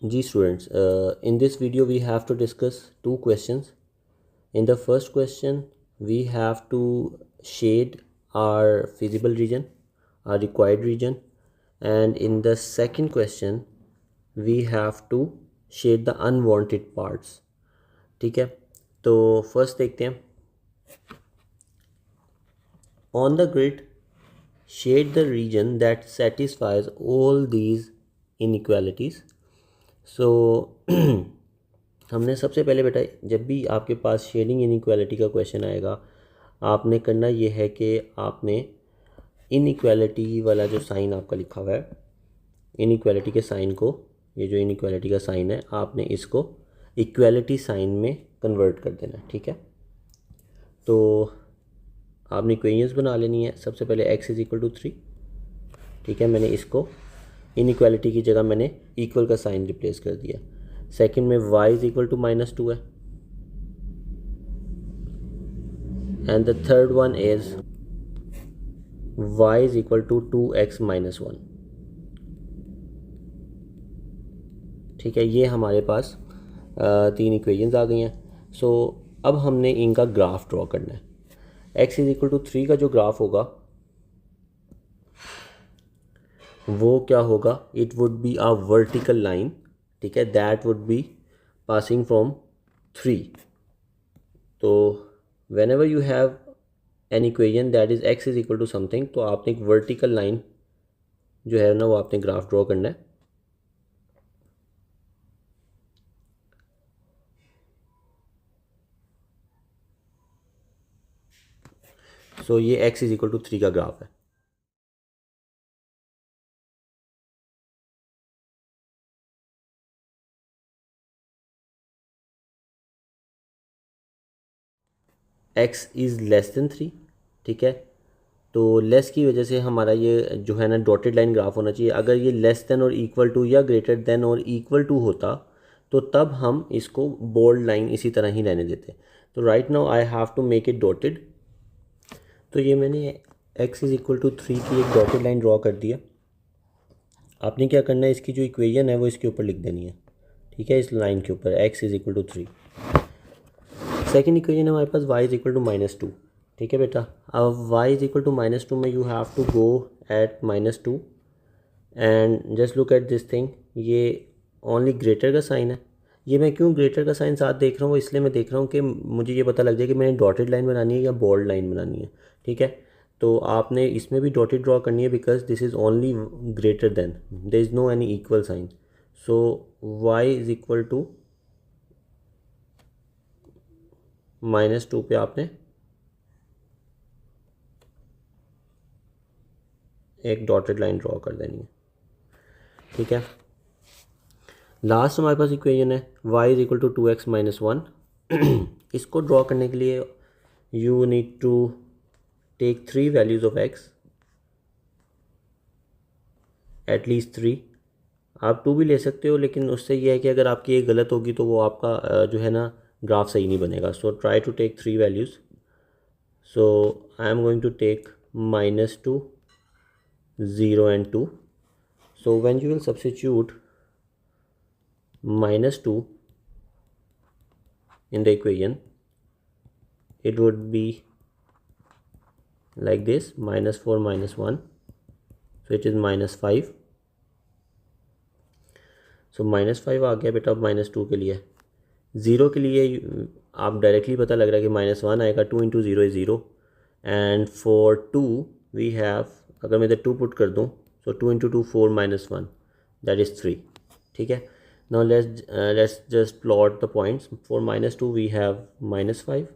Ji students, in this video we have to discuss two questions. In the first question, we have to shade our feasible region, our required region, and in the second question, we have to shade the unwanted parts. ठीक है, तो first देखते हैं. On the grid, shade the region that satisfies all these inequalities. सो हमने सबसे पहले बेटा, जब भी आपके पास शेडिंग इनइक्वालिटी का क्वेश्चन आएगा, आपने करना ये है कि आपने इनइक्वालिटी वाला जो साइन आपका लिखा हुआ है, इनइक्वालिटी के साइन को, ये जो इनइक्वालिटी का साइन है, आपने इसको इक्वालिटी साइन में कन्वर्ट कर देना है. ठीक है, तो आपने इक्वेशंस बना लेनी है. सबसे पहले x इज इक्वल टू 3. ठीक है, मैंने इसको इनइक्वालिटी की जगह मैंने इक्वल का साइन रिप्लेस कर दिया. सेकंड में y इज इक्वल टू -2 है, and the third one is y is equal to 2x - 1. ठीक है, ये हमारे पास तीन इक्वेशंस आ गई हैं. सो अब हमने इनका ग्राफ ड्रॉ करना है. x इज इक्वल टू 3 का जो ग्राफ होगा वो क्या होगा? It would be a vertical line. ठीक है, that would be passing from 3. तो whenever you have an equation that is x is equal to something, तो आपने एक वर्टिकल लाइन जो है ना वो आपने ग्राफ ड्रॉ करना है. सो ये x इज इक्वल टू 3 का ग्राफ है. x is less then 3. ठीक है, तो लेस की वजह से हमारा ये जो है ना डॉटेड लाइन ग्राफ होना चाहिए. अगर ये लेस देन और इक्वल टू या ग्रेटर देन और इक्वल टू होता तो तब हम इसको बोल्ड लाइन इसी तरह ही रहने देते. तो right now I have to make it dotted. तो ये मैंने x इज़ इक्वल टू 3 की एक डॉटेड लाइन ड्रॉ कर दिया. आपने क्या करना है, इसकी जो इक्वेशन है वो इसके ऊपर लिख देनी है. ठीक है, इस लाइन के ऊपर x is equal to 3. Second equation है हमारे पास y इज इक्वल टू -2. ठीक है बेटा, अब y इज इक्वल टू -2 में you have to go at -2 and just look at this thing. ये ओनली ग्रेटर का साइन है. ये मैं क्यों ग्रेटर का साइन साथ देख रहा हूँ, वो इसलिए मैं देख रहा हूँ कि मुझे ये पता लग जाए कि मैंने डॉटेड लाइन बनानी है या बोल्ड लाइन बनानी है. ठीक है, तो आपने इसमें भी डॉटेड ड्रॉ करनी है because this is only greater than, there is no any equal sign. So y is equal to -2 पे आपने एक डॉटेड लाइन ड्रॉ कर देनी है. ठीक है, लास्ट हमारे पास इक्वेशन है y is equal to 2x - 1. इसको ड्रॉ करने के लिए you need to take 3 values of x, at least 3. आप 2 भी ले सकते हो, लेकिन उससे ये है कि अगर आपकी ये गलत होगी तो वो आपका जो है ना ग्राफ सही नहीं बनेगा. So try to take 3 values. So I am going to take -2, 0 and 2. So when you will substitute -2 in the equation, it would be like this: -4 - 1, so it is -5. so -5 आ गया बेटा. अब -2 के लिए, 0 के लिए आप डायरेक्टली पता लग रहा है कि -1 आएगा. 2 × 0 is 0, and for 2 we have, अगर मैं इधर 2 पुट कर दूँ, so 2 × 2 4 - 1, that is 3. ठीक है, now let's just plot the points. for -2 we have -5,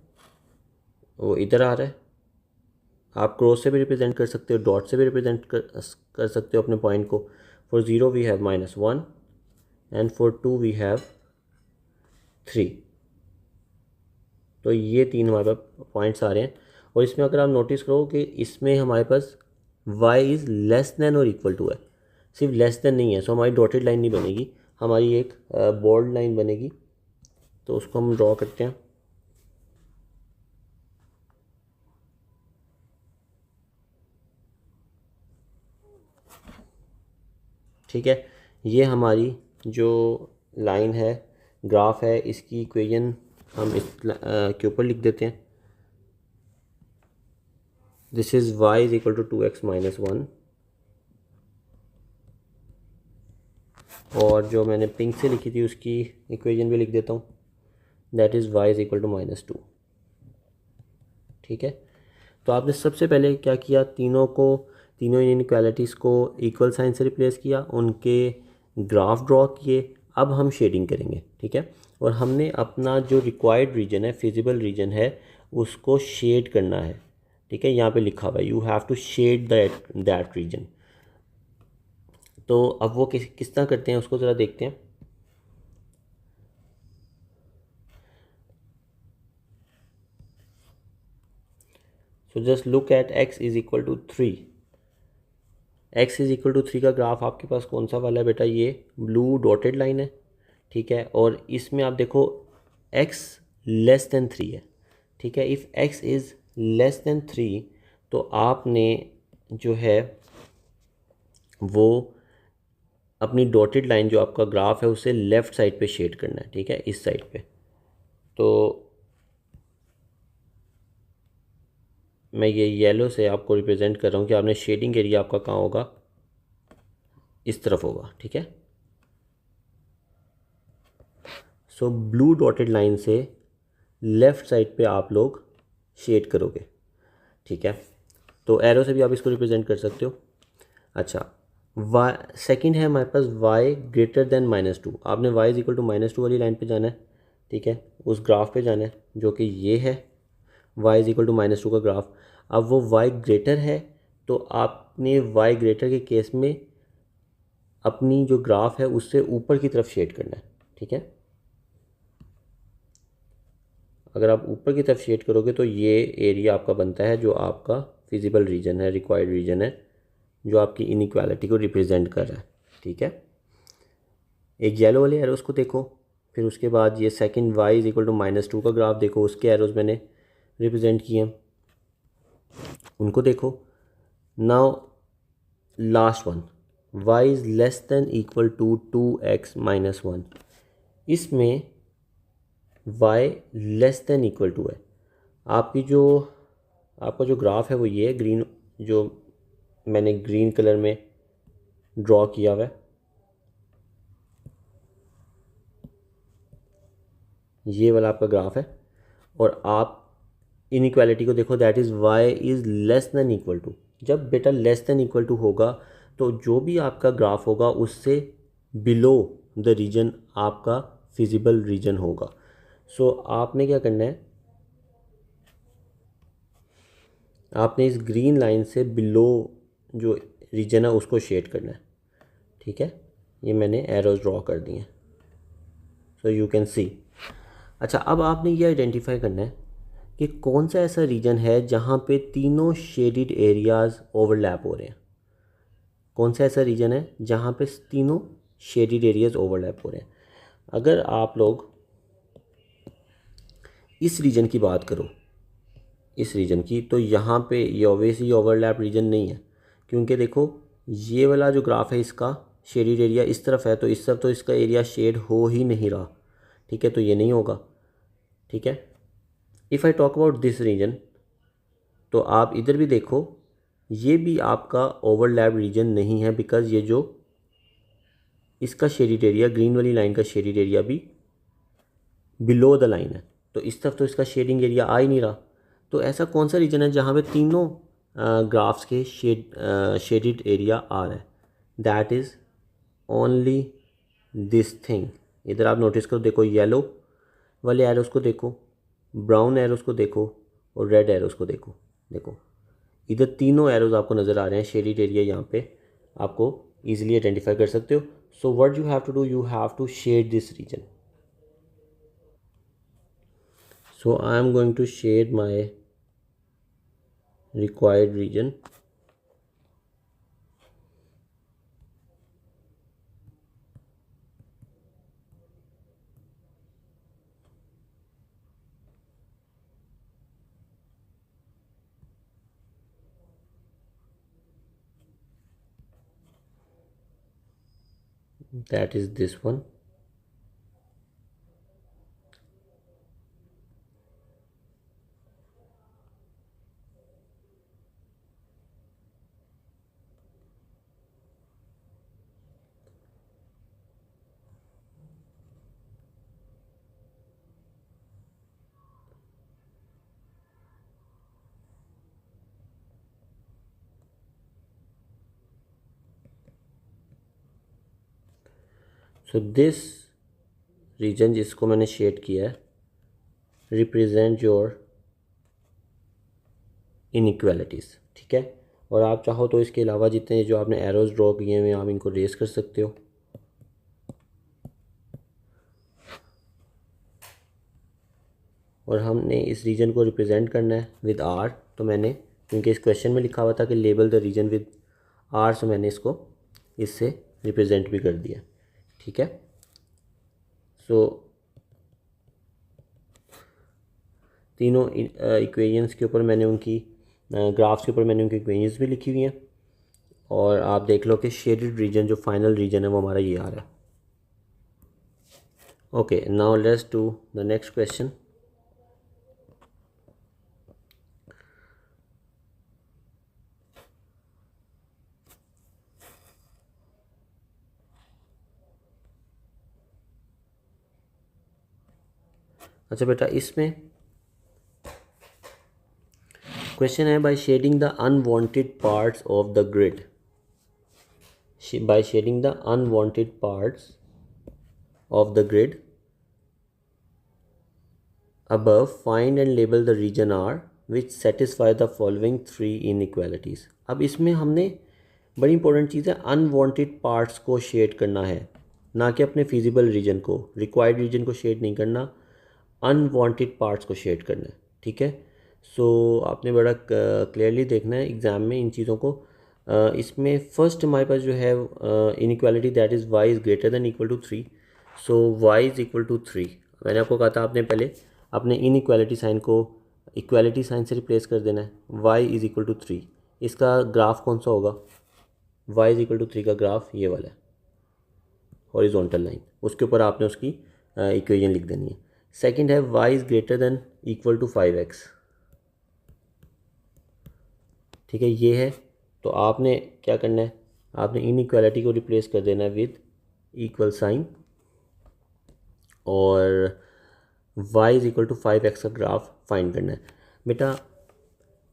वो इधर आ रहा है. आप क्रॉस से भी रिप्रेजेंट कर सकते हो, डॉट से भी रिप्रेजेंट कर सकते हो अपने पॉइंट को. for 0 we have -1, and for 2 we have 3. तो ये तीन हमारे पास पॉइंट्स आ रहे हैं. और इसमें अगर आप नोटिस करो कि इसमें हमारे पास y इज़ लेस देन और इक्वल टू है, सिर्फ लेस देन नहीं है. सो हमारी डॉटेड लाइन नहीं बनेगी, हमारी एक बोल्ड लाइन बनेगी. तो उसको हम ड्रॉ करते हैं. ठीक है, ये हमारी जो लाइन है, ग्राफ है, इसकी इक्वेशन हम इस के ऊपर लिख देते हैं। This is y is equal to 2x-1, और जो मैंने पिंक से लिखी थी उसकी इक्वेशन भी लिख देता हूँ, that is y is equal to -2। ठीक है, तो आपने सबसे पहले क्या किया, तीनों इनइक्वालिटीज़ को इक्वल साइन से रिप्लेस किया, उनके ग्राफ ड्रॉ किए। अब हम शेडिंग करेंगे। ठीक है, और हमने अपना जो रिक्वायर्ड रीजन है, फिजिबल रीजन है, उसको शेड करना है। ठीक है, यहाँ पे लिखा हुआ है you have to shade that region. तो अब वो किस तरह करते हैं उसको ज़रा देखते हैं। So just look at x is equal to 3। x is equal to 3 का ग्राफ आपके पास कौन सा वाला है बेटा, ये ब्लू डॉटेड लाइन है। ठीक है, और इसमें आप देखो x लेस देन 3 है। ठीक है, if x is less then 3 तो आपने जो है वो अपनी डॉटेड लाइन जो आपका ग्राफ है उसे लेफ़्ट साइड पे शेड करना है। ठीक है, इस साइड पे। तो मैं ये येलो से आपको रिप्रेजेंट कर रहा हूँ कि आपने शेडिंग एरिया आपका कहाँ होगा, इस तरफ होगा। ठीक है, सो ब्लू डॉटेड लाइन से लेफ़्ट साइड पे आप लोग शेड करोगे। ठीक है, तो एरो से भी आप इसको रिप्रेजेंट कर सकते हो। अच्छा, वाई सेकेंड है हमारे पास y ग्रेटर देन -2। आपने y इज इक्वल टू -2 वाली लाइन पे जाना है। ठीक है, उस ग्राफ पे जाना है जो कि ये है, y इज इक्वल टू -2 का ग्राफ। अब वो y ग्रेटर है तो आपने y ग्रेटर के केस में अपनी जो ग्राफ है उससे ऊपर की तरफ शेड करना है। ठीक है, अगर आप ऊपर की तरफ शेड करोगे तो ये एरिया आपका बनता है जो आपका फिजिबल रीजन है, रिक्वायर्ड रीजन है, जो आपकी इनइक्वालिटी को रिप्रेजेंट कर रहा है। ठीक है, एक येलो वाले एरोस को देखो, फिर उसके बाद ये second y is equal to -2 का ग्राफ देखो, उसके एरोस मैंने रिप्रेजेंट किए हैं, उनको देखो। Now last one, y is less than equal to 2x-1। इसमें y less than equal to है, आपकी जो आपका जो ग्राफ है वो ये ग्रीन, जो मैंने ग्रीन कलर में ड्रॉ किया हुआ है, ये वाला आपका ग्राफ है। और आप इनइक्वालिटी को देखो, that is y is less than equal to. जब बेटा लेस देन इक्वल टू होगा तो जो भी आपका ग्राफ होगा उससे बिलो द रीजन आपका फिजिबल रीजन होगा। सो आपने क्या करना है, आपने इस ग्रीन लाइन से बिलो जो रीजन है उसको शेड करना है। ठीक है, ये मैंने एरोज ड्रॉ कर दिए हैं, सो यू कैन सी। अच्छा, अब आपने ये आइडेंटिफाई करना है कि कौन सा ऐसा रीजन है जहाँ पे तीनों शेडिड एरियाज़ ओवरलैप हो रहे हैं। कौन सा ऐसा रीजन है जहाँ पे तीनों शेडिड एरियाज़ ओवरलैप हो रहे हैं। अगर आप लोग इस रीजन की बात करो, इस रीजन की, तो यहाँ पे ये ऑब्वियसली ओवरलैप रीजन नहीं है, क्योंकि देखो ये वाला जो ग्राफ है इसका शेडिड एरिया इस तरफ है, तो इस तरफ तो इसका एरिया शेड हो ही नहीं रहा। ठीक है, तो ये नहीं होगा। ठीक है, if I talk about this region, तो आप इधर भी देखो, ये भी आपका ओवरलैप रीजन नहीं है, बिकॉज ये जो इसका शेडिड एरिया, ग्रीन वाली लाइन का शेडिड एरिया भी बिलो द लाइन है, तो इस तरफ तो इसका शेडिंग एरिया आ ही नहीं रहा। तो ऐसा कौन सा रीजन है जहाँ पे तीनों ग्राफ्स के शेडिड एरिया आ रहा है, that is only this thing. इधर आप नोटिस करो, देखो येलो वाले एरोस को देखो, ब्राउन एरोस को देखो, और रेड एरोस को देखो। देखो इधर तीनों एरोज आपको नज़र आ रहे हैं, शेडिड एरिया यहाँ पे आपको ईजिली आइडेंटिफाई कर सकते हो। So what you have to do, you have to shade this region. So I am going to shade my required region. That is this one. So this region जिसको मैंने shade किया है represent your inequalities, ठीक है। और आप चाहो तो इसके अलावा जितने जो आपने एरोज ड्रॉ किए हुए आप इनको रेस कर सकते हो। और हमने इस रीजन को रिप्रेजेंट करना है विद आर, तो मैंने क्योंकि इस क्वेश्चन में लिखा हुआ था कि label the region with R, so मैंने इसको इससे रिप्रेजेंट भी कर दिया, ठीक है। सो तीनों इक्वेशंस के ऊपर मैंने उनकी ग्राफ्स के ऊपर मैंने उनकी इक्वेशंस भी लिखी हुई हैं। और आप देख लो कि शेडेड रीजन जो फाइनल रीजन है वो हमारा ये आ रहा है। Okay, now let's do the next question. अच्छा बेटा, इसमें क्वेश्चन है by shading the unwanted parts of the grid, by shading the unwanted parts of the grid above find and label the region R which satisfy the following three inequalities। अब इसमें हमने बड़ी important चीज़ है unwanted parts को shade करना है, ना कि अपने फिजिबल रीजन को, रिक्वायर्ड रीजन को शेड नहीं करना, अनवांटेड पार्ट्स को शेड करना है, ठीक है। सो आपने बड़ा क्लियरली देखना है एग्ज़ाम में इन चीज़ों को। इसमें फर्स्ट हमारे पास जो है inequality that is y is greater than equal to 3। So y is equal to 3। मैंने आपको कहा था आपने पहले अपने इनइक्वालिटी साइन को इक्वालिटी साइन से रिप्लेस कर देना है। y इज़ इक्वल टू 3, इसका ग्राफ कौन सा होगा? y इज़ इक्वल टू 3 का ग्राफ ये वाला है, हॉरिजॉन्टल लाइन, उसके ऊपर आपने उसकी इक्वेशन लिख देनी है। सेकंड है y is greater than equal to 5x, ठीक है, ये है। तो आपने क्या करना है, आपने इनइक्वालिटी को रिप्लेस कर देना है विद इक्वल साइन, और y is equal to 5x का ग्राफ फाइंड करना है। बेटा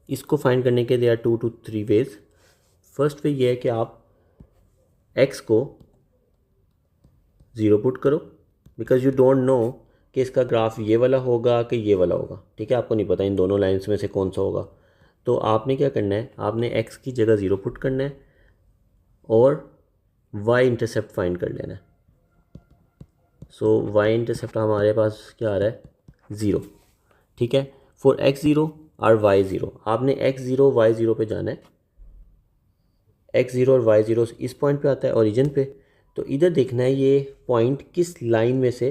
इसको फाइंड करने के there 2 to 3 ways. First way ये है कि आप x को 0 पुट करो, बिकॉज यू डोंट नो कि इसका ग्राफ ये वाला होगा कि ये वाला होगा, ठीक है, आपको नहीं पता इन दोनों लाइन्स में से कौन सा होगा। तो आपने क्या करना है, आपने x की जगह 0 पुट करना है और y इंटरसेप्ट फाइंड कर लेना है। सो y इंटरसेप्ट हमारे पास क्या आ रहा है, 0, ठीक है। फॉर x0 और y0 आपने x0 y0 पे जाना है। x0 और y0 इस पॉइंट पे आता है ओरिजिन पे, तो इधर देखना है ये पॉइंट किस लाइन में से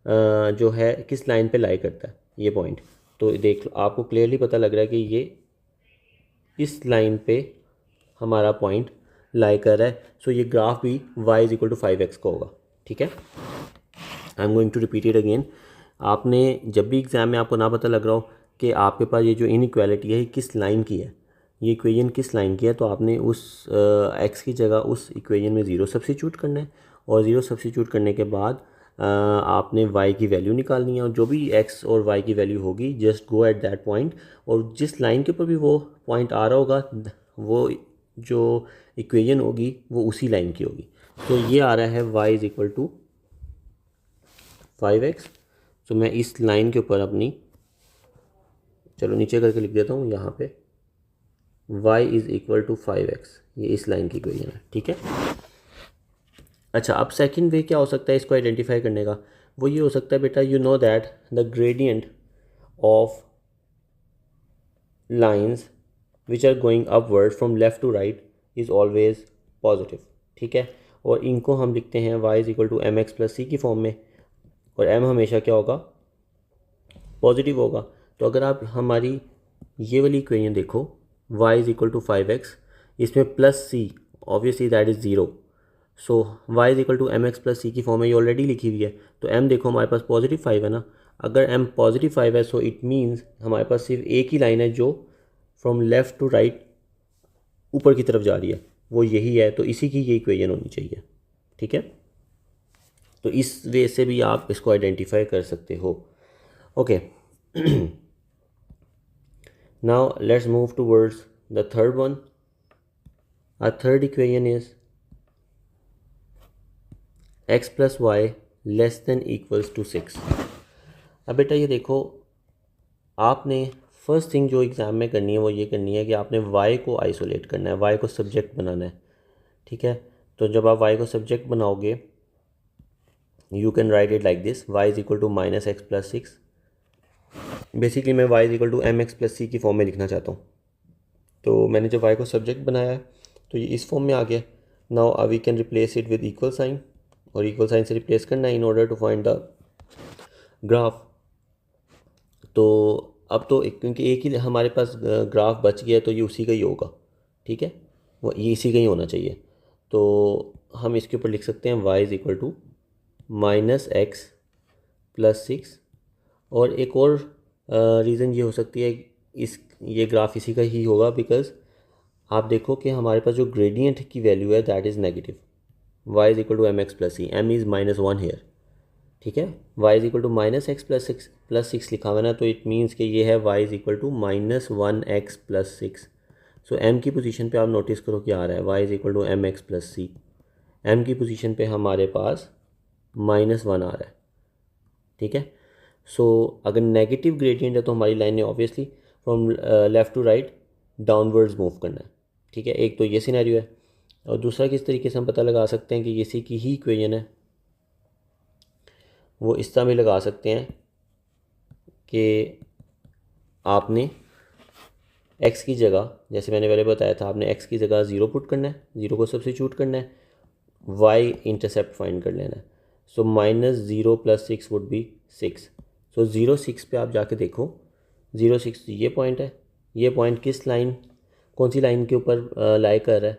जो है किस लाइन पे लाई करता है ये पॉइंट। तो देख आपको क्लियरली पता लग रहा है कि ये इस लाइन पे हमारा पॉइंट लाई कर रहा है। सो ये ग्राफ भी y is equal to 5x का होगा, ठीक है। I am going to repeat it again. आपने जब भी एग्ज़ाम में आपको ना पता लग रहा हो कि आपके पास ये जो इनइक्वालिटी है ये किस लाइन की है, ये इक्वेशन किस लाइन की है, तो आपने उस x की जगह उस इक्वेशन में 0 सब्स्टिट्यूट करना है, और 0 सब्स्टिट्यूट करने के बाद आपने y की वैल्यू निकालनी है, और जो भी x और y की वैल्यू होगी just go at that point, और जिस लाइन के ऊपर भी वो पॉइंट आ रहा होगा वो जो इक्वेशन होगी वो उसी लाइन की होगी। तो ये आ रहा है y is equal to 5x। तो मैं इस लाइन के ऊपर अपनी, चलो नीचे करके लिख देता हूँ यहाँ पे, y is equal to 5x, ये इस लाइन की इक्वेशन है, ठीक है। अच्छा, अब सेकंड वे क्या हो सकता है इसको आइडेंटिफाई करने का, वो ये हो सकता है बेटा, you know that the gradient of lines which are going upward from left to right is always positive, ठीक है। और इनको हम लिखते हैं y is equal to M x plus C की फॉर्म में, और m हमेशा क्या होगा, पॉजिटिव होगा। तो अगर आप हमारी ये वाली इक्वेशन देखो, y is equal to 5x, इसमें plus C obviously that is 0, so y is equal to M x plus C की फॉर्म में ये ऑलरेडी लिखी हुई है। तो m देखो हमारे पास पॉजिटिव 5 है ना, अगर m पॉजिटिव 5 है सो इट मीन्स हमारे पास सिर्फ एक ही लाइन है जो फ्रॉम लेफ़्ट टू राइट ऊपर की तरफ जा रही है, वो यही है, तो इसी की ये इक्वेशन होनी चाहिए, ठीक है। तो इस वे से भी आप इसको आइडेंटिफाई कर सकते हो। Okay, now let's move towards the third one. Our third equation is x plus y less than equals to 6। अब बेटा ये देखो, आपने फर्स्ट थिंग जो एग्ज़ाम में करनी है वो ये करनी है कि आपने y को आइसोलेट करना है, y को सब्जेक्ट बनाना है, ठीक है। तो जब आप y को सब्जेक्ट बनाओगे, you can write it like this, y is equal to minus x plus 6। Basically मैं y is equal to M x plus C की फॉर्म में लिखना चाहता हूँ। तो मैंने जब y को सब्जेक्ट बनाया है तो ये इस फॉर्म में आ गया। Now we can replace it with equal sign, और इक्वल साइन से रिप्लेस करना है in order to find the graph. तो अब तो क्योंकि एक ही हमारे पास ग्राफ बच गया है तो ये उसी का ही होगा, ठीक है, वो ये इसी का ही होना चाहिए। तो हम इसके ऊपर लिख सकते हैं y is equal to minus x plus 6। और एक और रीज़न ये हो सकती है, इस ये ग्राफ इसी का ही होगा बिकॉज आप देखो कि हमारे पास जो ग्रेडियंट की वैल्यू है that is negative. y is equal to M x plus c, m is -1 here, ठीक है। y is equal to minus x plus six लिखा हुआ है ना, तो इट मीन्स कि ये है y is equal to -1x plus 6। सो m की पोजीशन पे आप नोटिस करो क्या आ रहा है, y is equal to M x plus c. m की पोजीशन पे हमारे पास -1 आ रहा है, ठीक है। सो अगर नेगेटिव ग्रेडियंट है तो हमारी लाइन ने obviously from left to right downwards move करना है, ठीक है। एक तो ये सिनेरियो है, और दूसरा किस तरीके से हम पता लगा सकते हैं कि ये सी की ही इक्वेशन है, वो इस तरह भी लगा सकते हैं कि आपने x की जगह, जैसे मैंने पहले बताया था, आपने x की जगह 0 पुट करना है, 0 को सब्स्टिट्यूट करना है, y इंटरसेप्ट फाइंड कर लेना है। सो -0 प्लस 6 वुड बी 6। सो 0 6 पे आप जाके देखो, 0 6 ये पॉइंट है, ये पॉइंट किस लाइन, कौन सी लाइन के ऊपर लाई कर रहा है,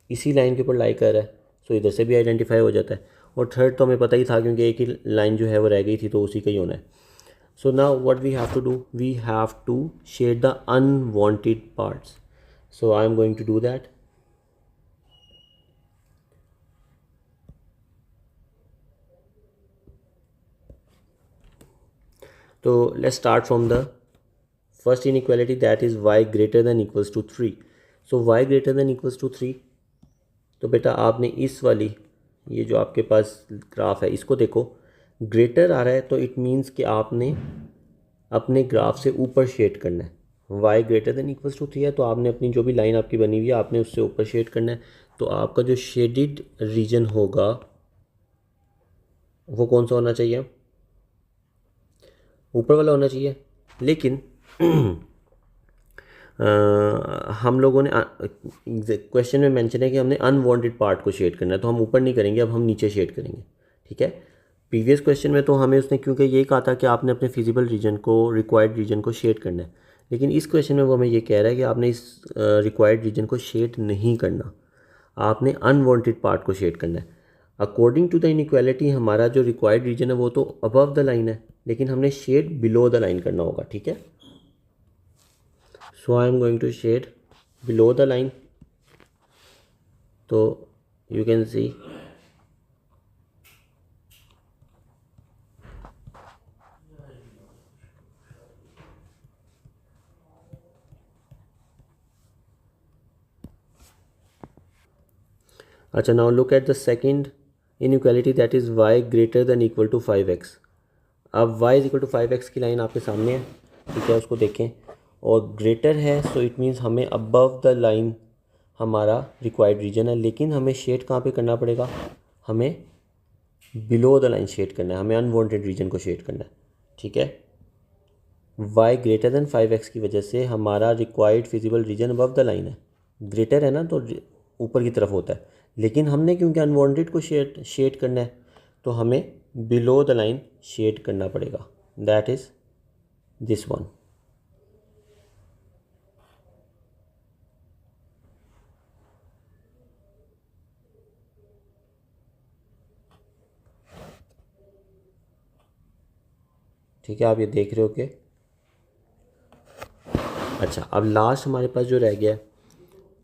इसी लाइन के ऊपर लाई कर रहा है। सो इधर से भी आइडेंटिफाई हो जाता है। और थर्ड तो हमें पता ही था क्योंकि एक ही लाइन जो है वो रह गई थी, तो उसी का ही होना है। So now what we have to do, we have to shade the unwanted parts. So I am going to do that. तो let's start from the first inequality, that is y greater than equals to 3। So y greater than equals to 3, तो बेटा आपने इस वाली, ये जो आपके पास graph है इसको देखो, ग्रेटर आ रहा है तो इट मीन्स कि आपने अपने ग्राफ से ऊपर शेड करना है। y greater than equals to 3 है तो आपने अपनी जो भी लाइन आपकी बनी हुई है आपने उससे ऊपर शेड करना है। तो आपका जो शेडिड रीजन होगा वो कौन सा होना चाहिए, ऊपर वाला होना चाहिए। लेकिन हम लोगों ने क्वेश्चन में मेंशन है कि हमने अनवांटेड पार्ट को शेड करना है, तो हम ऊपर नहीं करेंगे, अब हम नीचे शेड करेंगे, ठीक है। प्रीवियस क्वेश्चन में तो हमें उसने क्योंकि यही कहा था कि आपने अपने फिजिबल रीजन को, रिक्वायर्ड रीजन को शेड करना है, लेकिन इस क्वेश्चन में वो हमें ये कह रहा है कि आपने इस रिक्वायर्ड रीजन को शेड नहीं करना, आपने अनवांटेड पार्ट को शेड करना है। अकॉर्डिंग टू द इनइक्वालिटी हमारा जो रिक्वायर्ड रीजन है वो तो अबव द लाइन है, लेकिन हमने शेड बिलो द लाइन करना होगा, ठीक है। So I am going to shade below the line. तो यू कैन सी अच्छा, now look at the second inequality, that is y greater than equal to 5x। अब y is equal to 5x की line आपके सामने है, ठीक है, उसको देखें, और ग्रेटर है सो इट मीन्स हमें अबव द लाइन हमारा रिक्वायर्ड रीजन है, लेकिन हमें शेड कहाँ पे करना पड़ेगा, हमें बिलो द लाइन शेड करना है, हमें अनवांटेड रीजन को शेड करना है, ठीक है। y ग्रेटर देन 5x की वजह से हमारा required feasible region above the line है, ग्रेटर है ना तो ऊपर की तरफ होता है, लेकिन हमने क्योंकि अनवांटेड को शेड करना है तो हमें बिलो द लाइन शेड करना पड़ेगा, दैट इज़ दिस वन। ठीक है, आप ये देख रहे हो कि अच्छा, अब लास्ट हमारे पास जो रह गया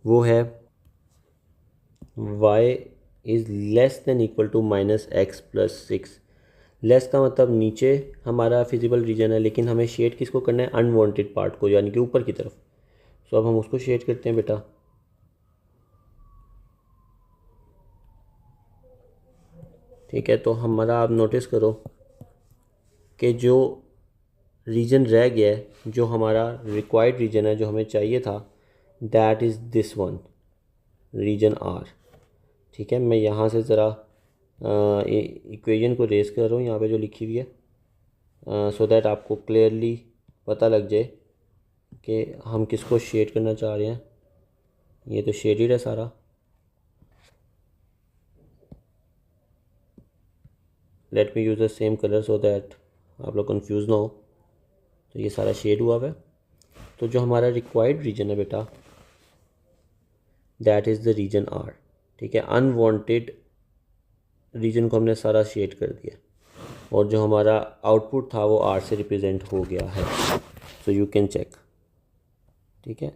वो है y is less than equal to minus x plus 6। Less का मतलब नीचे हमारा फिजिबल रीजन है, लेकिन हमें शेड किसको करना है, अनवांटेड पार्ट को, यानी कि ऊपर की तरफ। सो अब हम उसको शेड करते हैं बेटा। ठीक है, तो हमारा आप नोटिस करो कि जो रीजन रह गया है, जो हमारा रिक्वायर्ड रीजन है, जो हमें चाहिए था, that is this one, reason are. ठीक है, मैं यहाँ से ज़रा इक्वेशन को रेस कर रहा हूँ यहाँ पे जो लिखी हुई है, सो दैट आपको क्लियरली पता लग जाए कि हम किसको शेड करना चाह रहे हैं। ये तो शेडेड है सारा। Let me use the same colour so that आप लोग कंफ्यूज ना हो। तो ये सारा शेड हुआ हुआ है। तो जो हमारा रिक्वायर्ड रीजन है बेटा, that is the reason are. ठीक है, अनवांटेड रीजन को हमने सारा शेड कर दिया और जो हमारा आउटपुट था वो आर से रिप्रेजेंट हो गया है। So you can check. ठीक है।